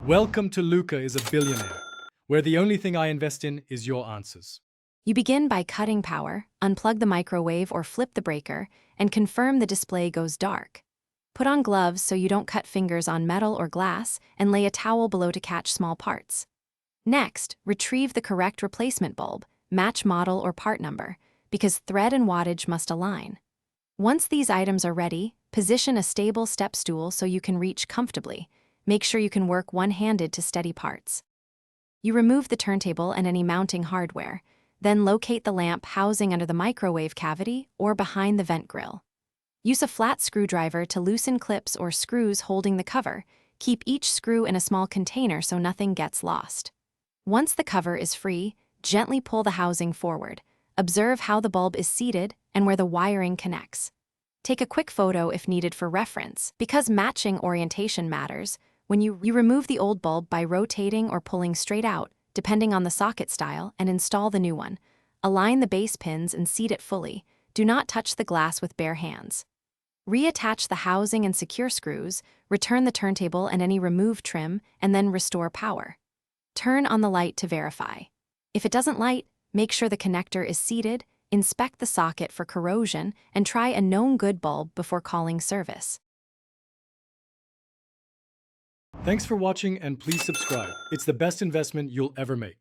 Welcome to Luca is a Billionaire, where the only thing I invest in is your answers. You begin by cutting power, unplug the microwave or flip the breaker, and confirm the display goes dark. Put on gloves so you don't cut fingers on metal or glass, and lay a towel below to catch small parts. Next, retrieve the correct replacement bulb, match model or part number, because thread and wattage must align. Once these items are ready, position a stable step stool so you can reach comfortably. Make sure you can work one-handed to steady parts. You remove the turntable and any mounting hardware, then locate the lamp housing under the microwave cavity or behind the vent grill. Use a flat screwdriver to loosen clips or screws holding the cover. Keep each screw in a small container so nothing gets lost. Once the cover is free, gently pull the housing forward. Observe how the bulb is seated and where the wiring connects. Take a quick photo if needed for reference. Because matching orientation matters, when you remove the old bulb by rotating or pulling straight out, depending on the socket style, and install the new one. Align the base pins and seat it fully. Do not touch the glass with bare hands. Reattach the housing and secure screws, return the turntable and any removed trim, and then restore power. Turn on the light to verify. If it doesn't light, make sure the connector is seated, inspect the socket for corrosion, and try a known good bulb before calling service. Thanks for watching and please subscribe. It's the best investment you'll ever make.